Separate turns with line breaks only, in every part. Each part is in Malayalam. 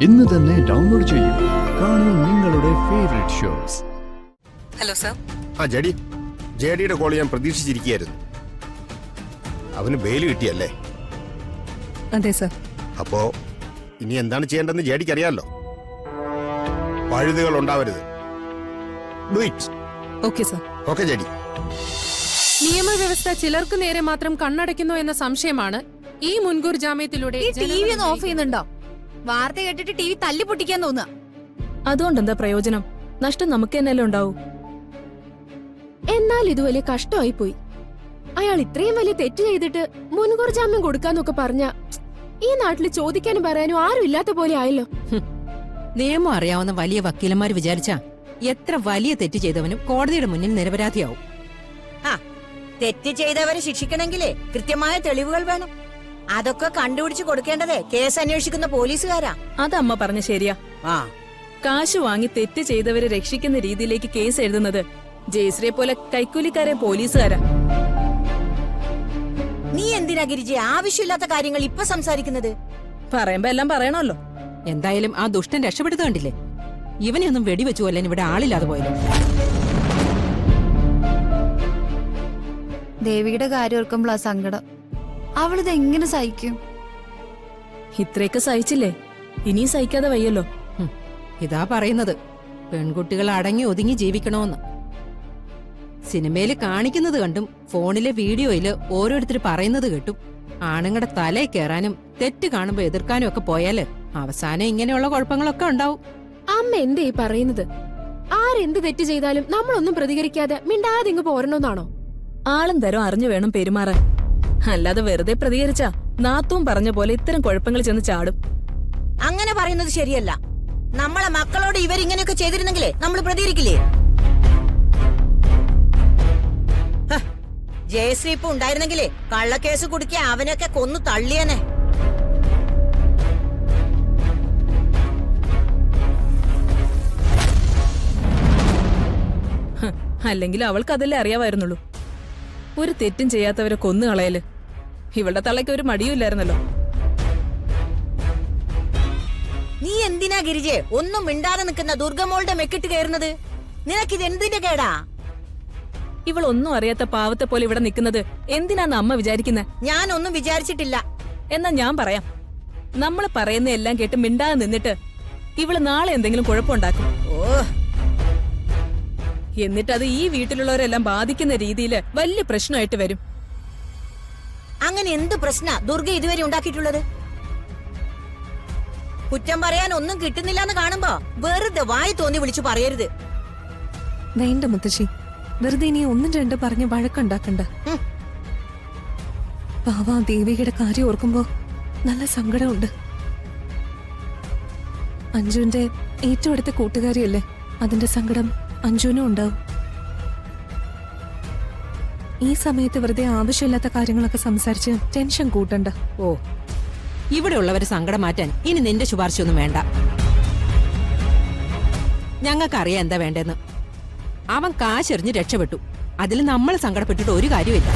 ഇന്ന് തന്നെ ഡൗൺലോഡ് ചെയ്യൂ. കാണൂ നിങ്ങളുടെ ഫേവറേറ്റ് ഷോസ്.
Hello sir.
ജെഡിയുടെ കോൾ ഞാൻ പ്രതീക്ഷിച്ചിരിക്കുകയായിരുന്നു. അവന് ബെയിൽ കിട്ടിയല്ലേ?
അതെ സർ.
അപ്പോ ഇനി എന്താണ് ചെയ്യേണ്ടതെന്ന് ജെഡിക്ക് അറിയാമല്ലോ. പഴുതുകൾ ഉണ്ടാവരുത്. Do it.
Okay sir.
Okay JD.
നിയമവ്യവസ്ഥ ചിലർക്ക് നേരെ മാത്രം കണ്ണടയ്ക്കുന്നു എന്ന സംശയമാണ് ഈ മുൻകൂർ ജാമ്യത്തിലൂടെ.
ടിവി ഒന്ന് ഓഫ് ചെയ്യുന്നുണ്ടോ? വാർത്ത കേട്ടിട്ട് ടിവി തല്ലി പൊട്ടിക്കാൻ തോന്നുക.
അതുകൊണ്ട് എന്താ പ്രയോജനം? നഷ്ടം നമുക്ക് തന്നെയല്ലേ ഉണ്ടാവൂ.
എന്നാൽ ഇത് വലിയ കഷ്ടമായി പോയി. അയാൾ ഇത്രയും വലിയ തെറ്റ് ചെയ്തിട്ട് മുൻകൂർ ജാമ്യം കൊടുക്കാന്നൊക്കെ പറഞ്ഞ ഈ നാട്ടിൽ ചോദിക്കാനും പറയാനും ആരും ഇല്ലാത്ത പോലെ ആയല്ലോ.
നിയമം അറിയാവുന്ന വലിയ വക്കീലന്മാർ വിചാരിച്ച എത്ര വലിയ തെറ്റ് ചെയ്തവനും കോടതിയുടെ മുന്നിൽ നിരപരാധിയാവും.
തെറ്റ് ചെയ്തവരെ ശിക്ഷിക്കണമെങ്കിലേ കൃത്യമായ തെളിവുകൾ വേണം. അതൊക്കെ കണ്ടുപിടിച്ചു കൊടുക്കേണ്ടതേ കേസ് അന്വേഷിക്കുന്ന പോലീസുകാരാ.
അതമ്മ പറഞ്ഞ ശരിയാ.
ആ
കാശ് വാങ്ങി തെറ്റ് ചെയ്തവരെ രക്ഷിക്കുന്ന രീതിയിലേക്ക് കേസ് എഴുതുന്നത് ജയശ്രീയെ പോലെ കൈക്കൂലിക്കാരെ പോലീസുകാരാ.
നീ എന്തിനാ ഗിരിജി ആവശ്യമില്ലാത്ത കാര്യങ്ങൾ ഇപ്പൊ സംസാരിക്കുന്നത്?
പറയുമ്പോ എല്ലാം പറയണല്ലോ.
എന്തായാലും ആ ദുഷ്ടൻ രക്ഷപ്പെടുത്ത കണ്ടില്ലേ? ഇവനെ ഒന്നും വെടിവെച്ചു കൊല്ലാൻ ഇവിടെ ആളില്ലാതെ പോയല്ലോ.
ദേവിയുടെ കാര്യം ഓർക്കുമ്പോഴാ സങ്കടം. അവളിത് എങ്ങനെ സഹിക്കും?
ഇത്രയൊക്കെ സഹിച്ചില്ലേ, ഇനിയും സഹിക്കാതെ വയ്യല്ലോ.
ഇതാ പറയുന്നത്, പെൺകുട്ടികൾ അടങ്ങി ഒതുങ്ങി ജീവിക്കണമെന്ന്. സിനിമയിൽ കാണിക്കുന്നത് കണ്ടും ഫോണിലെ വീഡിയോയില് ഓരോരുത്തർ പറയുന്നത് കേട്ടും ആണുങ്ങളുടെ തലയിൽ കയറാനും തെറ്റ് കാണുമ്പോ എതിർക്കാനും ഒക്കെ പോയാല് അവസാനം ഇങ്ങനെയുള്ള കുഴപ്പങ്ങളൊക്കെ ഉണ്ടാവും.
അമ്മ എന്തേ പറയുന്നത്? ആരെന്ത് തെറ്റ് ചെയ്താലും നമ്മളൊന്നും പ്രതികരിക്കാതെ മിണ്ടാതെ ഇങ്ങ് പോരണമെന്നാണോ?
ആളും തരം അറിഞ്ഞു വേണം പെരുമാറാൻ. അല്ലാതെ വെറുതെ പ്രതികരിച്ചാ നാത്തൂൻ പറഞ്ഞ പോലെ ഇത്തരം കുഴപ്പങ്ങൾ ചെന്ന് ചാടും.
അങ്ങനെ പറയുന്നത് ശരിയല്ല. നമ്മളെ മക്കളോട് ഇവരിങ്ങനെയൊക്കെ ചെയ്തിരുന്നെങ്കിലേ നമ്മൾ പ്രതികരിക്കില്ലേ? ജയശ്രീ ഇപ്പൊ ഉണ്ടായിരുന്നെങ്കിലേ കള്ളക്കേസ് കുടുക്കി അവനൊക്കെ കൊന്നു തള്ളിയനെ.
അല്ലെങ്കിൽ അവൾക്ക് അതല്ലേ അറിയാമായിരുന്നുള്ളൂ. ഒരു തെറ്റും ചെയ്യാത്തവരെ കൊന്നുകളയല് ഇവളുടെ തള്ളയ്ക്ക് ഒരു മടിയുമില്ലായിരുന്നല്ലോ.
നീ എന്തിനാ ഗിരിജെ ഒന്നും മിണ്ടാതെ നിൽക്കുന്ന ദുർഗമോളുടെ മെക്കിട്ട് കയറുന്നത്? നിനക്കിത് എന്തിന്റെ കേടാ?
ഇവളൊന്നും അറിയാത്ത പാവത്തെ പോലെ ഇവിടെ നിൽക്കുന്നത് എന്തിനാന്ന് അമ്മ വിചാരിക്കുന്നത്?
ഞാനൊന്നും വിചാരിച്ചിട്ടില്ല.
എന്നാ ഞാൻ പറയാം. നമ്മള് പറയുന്ന എല്ലാം കേട്ട് മിണ്ടാതെ നിന്നിട്ട് ഇവള് നാളെ എന്തെങ്കിലും കുഴപ്പമുണ്ടാക്കും. എന്നിട്ടത് ഈ വീട്ടിലുള്ളവരെല്ലാം ബാധിക്കുന്ന രീതിയില് വലിയ പ്രശ്നമായിട്ട് വരും.
അങ്ങനെ എന്ത് പ്രശ്ന ദുർഗ ഇതുവരെ ഉണ്ടാക്കിയിട്ടുള്ളത്? കുറ്റം പറയാൻ ഒന്നും കിട്ടുന്നില്ല എന്ന് കാണുമ്പോ വെറുതെ വായി തോന്നി വിളിച്ചു പറയരുത്.
വേണ്ട മുത്തശ്ശി, വെറുതെ ഇനി ഒന്നും രണ്ടും പറഞ്ഞ് വഴക്കുണ്ടാക്കണ്ട. പാവ ദേവികയുടെ കാര്യം ഓർക്കുമ്പോ നല്ല സങ്കടമുണ്ട്. അഞ്ജുവിന്റെ ഏറ്റവും അടുത്ത കൂട്ടുകാരിയല്ലേ, അതിന്റെ സങ്കടം അഞ്ജുവിനും ഉണ്ടാവും. ഈ സമയത്ത് വെറുതെ ആവശ്യമില്ലാത്ത കാര്യങ്ങളൊക്കെ സംസാരിച്ച് ടെൻഷൻ കൂട്ടണ്ട.
ഓ, ഇവിടെ ഉള്ളവരെ സങ്കടം മാറ്റാൻ ഇനി നിന്റെ ശുപാർശയൊന്നും വേണ്ട. ഞങ്ങൾക്കറിയാം എന്താ വേണ്ടെന്ന്. അവൻ കാശെറിഞ്ഞ് രക്ഷപ്പെട്ടു. അതിൽ നമ്മൾ സങ്കടപ്പെട്ടിട്ട് ഒരു കാര്യമില്ല.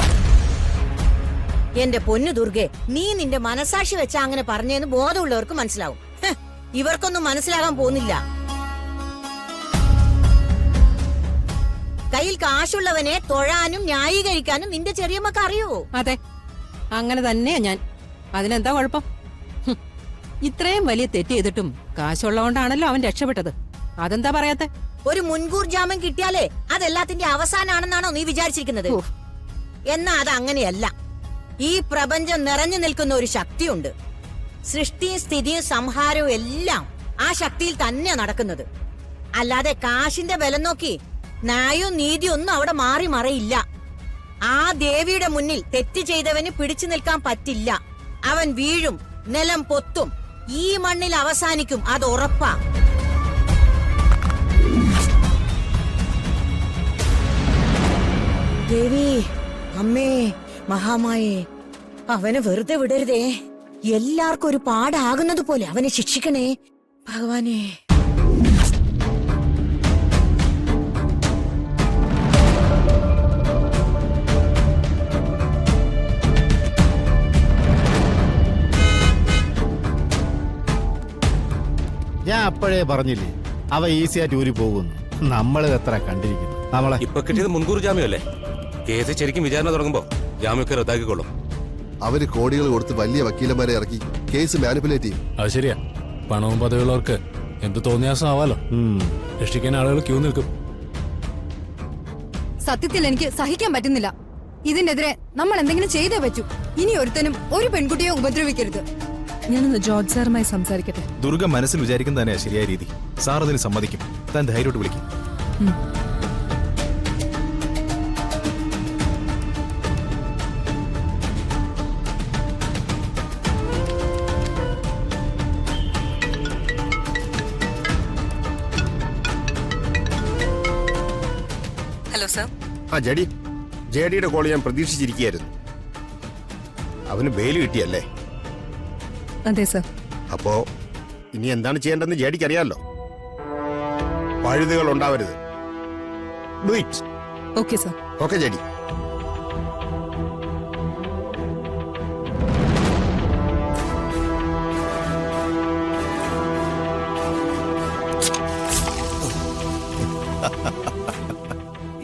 എന്റെ പൊന്നു ദുർഗെ, നീ നിന്റെ മനസാക്ഷി വെച്ചാ അങ്ങനെ പറഞ്ഞെന്ന് ബോധമുള്ളവർക്ക് മനസ്സിലാവും. ഇവർക്കൊന്നും മനസ്സിലാകാൻ പോകുന്നില്ല. കയ്യിൽ കാശുള്ളവനെ തൊഴാനും ന്യായീകരിക്കാനും നിന്റെ ചെറിയമ്മക്ക് അറിയോ?
അതെ, അങ്ങനെ തന്നെയാ ഞാൻ. അതിനെന്താ കുഴപ്പം? ഇത്രയും വലിയ തെറ്റ് ചെയ്തിട്ടും കാശുള്ളതുകൊണ്ടാണല്ലോ അവൻ രക്ഷപ്പെട്ടത്. അതെന്താ പറയാത്തെ?
ഒരു മുൻകൂർ ജാമ്യം കിട്ടിയാലേ അതെല്ലാത്തിന്റെ അവസാനാണെന്നാണോ നീ വിചാരിച്ചിരിക്കുന്നത്? എന്നാ അത് അങ്ങനെയല്ല. ഈ പ്രപഞ്ചം നിറഞ്ഞു നിൽക്കുന്ന ഒരു ശക്തിയുണ്ട്. സൃഷ്ടിയും സ്ഥിതിയും സംഹാരവും എല്ലാം ആ ശക്തിയിൽ തന്നെ നടക്കുന്നത്. അല്ലാതെ കാശിന്റെ ബലം നോക്കി ന്യായവും നീതിയും ഒന്നും അവിടെ മാറി മറയില്ല. ആ ദേവിയുടെ മുന്നിൽ തെറ്റ് ചെയ്തവന് പിടിച്ചു നിൽക്കാൻ പറ്റില്ല. അവൻ വീഴും, നിലം പൊത്തും, ഈ മണ്ണിൽ അവസാനിക്കും. അത് ഉറപ്പാ. ദേവി, അമ്മേ, മഹാമായേ, അവനെ വെറുതെ വിടരുതേ. എല്ലാവർക്കും ഒരു പാടാകുന്നത് പോലെ അവനെ ശിക്ഷിക്കണേ ഭഗവാനേ.
ഞാൻ അപ്പോഴേ പറഞ്ഞില്ലേ അവ ഈസി ആയിട്ട് ഊരി പോകുന്നു. നമ്മൾ എത്ര കണ്ടിരിക്കുന്നു. നമ്മളെ
ഇപ്പൊ കിട്ടിയത് മുൻകൂർ ജാമ്യമല്ലേ? കേസ് ശരിക്കും വിചാരണ തുടങ്ങുമ്പോ ജാമ്യമൊക്കെ റദ്ദാക്കിക്കൊള്ളും.
അവര് കോടികൾ കൊടുത്ത് വലിയ വക്കീലന്മാരെ ഇറക്കി കേസ് മാനിപ്പുലേറ്റ് ചെയ്യും.
അത് ശരിയാ. പണവും പദവിയുള്ളവർക്ക് എന്ത് തോന്നിയാസം ആവാലോ. രക്ഷിക്കാൻ ആളുകൾ ക്യൂ നിൽക്കും.
സത്യത്തിൽ എനിക്ക് സഹിക്കാൻ പറ്റുന്നില്ല. ഇതിനെതിരെ നമ്മൾ എന്തെങ്കിലും ചെയ്തേ പറ്റൂ. ഇനി ഒരുത്തനും ഒരു പെൺകുട്ടിയെ ഉപദ്രവിക്കരുത്.
ഞാനൊന്ന് ജോർജ് സാറുമായി സംസാരിക്കട്ടെ.
ദുർഗ മനസ്സിൽ വിചാരിക്കുന്ന തന്നെയാ ശരിയായ രീതി. സാർ അതിന് സമ്മതിക്കും. താൻ ധൈര്യമായിട്ട് വിളിക്കും.
Hello sir.
ആ ജഡി, ജെഡിയുടെ കോൾ ഞാൻ പ്രതീക്ഷിച്ചിരിക്കുകയായിരുന്നു. അവന് ബെയിൽ കിട്ടിയല്ലേ?
അതെ സാർ.
അപ്പോ ഇനി എന്താണ് ചെയ്യേണ്ടതെന്ന് ജെഡിക്ക് അറിയാമല്ലോ. പഴുതുകൾ ഉണ്ടാവരുത്. Do it.
Okay sir.
Okay JD.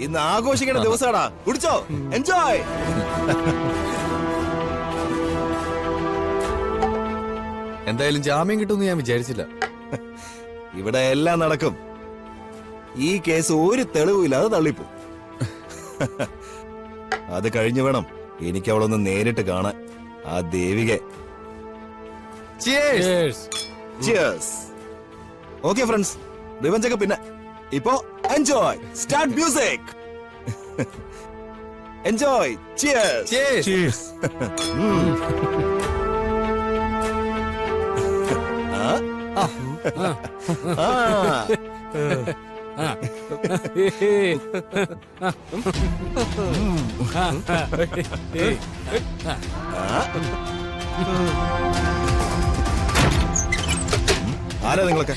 ഇന്ന് ആഘോഷിക്കേണ്ട ദിവസമാടാ. കുടിച്ചോ, എൻജോയ്.
എന്തായാലും ജാമ്യം കിട്ടുമെന്ന് ഞാൻ വിചാരിച്ചില്ല.
ഇവിടെ എല്ലാം നടക്കും. ഈ കേസ് ഒരു തെളിവില്ലാതെ തള്ളിപ്പോ. അത് കഴിഞ്ഞു വേണം എനിക്ക് അവളൊന്ന് നേരിട്ട് കാണാൻ. ആ ദേവികെ. ഓക്കെ ഫ്രണ്ട്സ്, റിവഞ്ച് ഒക്കെ പിന്നെ. ഇപ്പോ enjoy. Start music. Enjoy. Cheers. ആരാ നിങ്ങളൊക്കെ?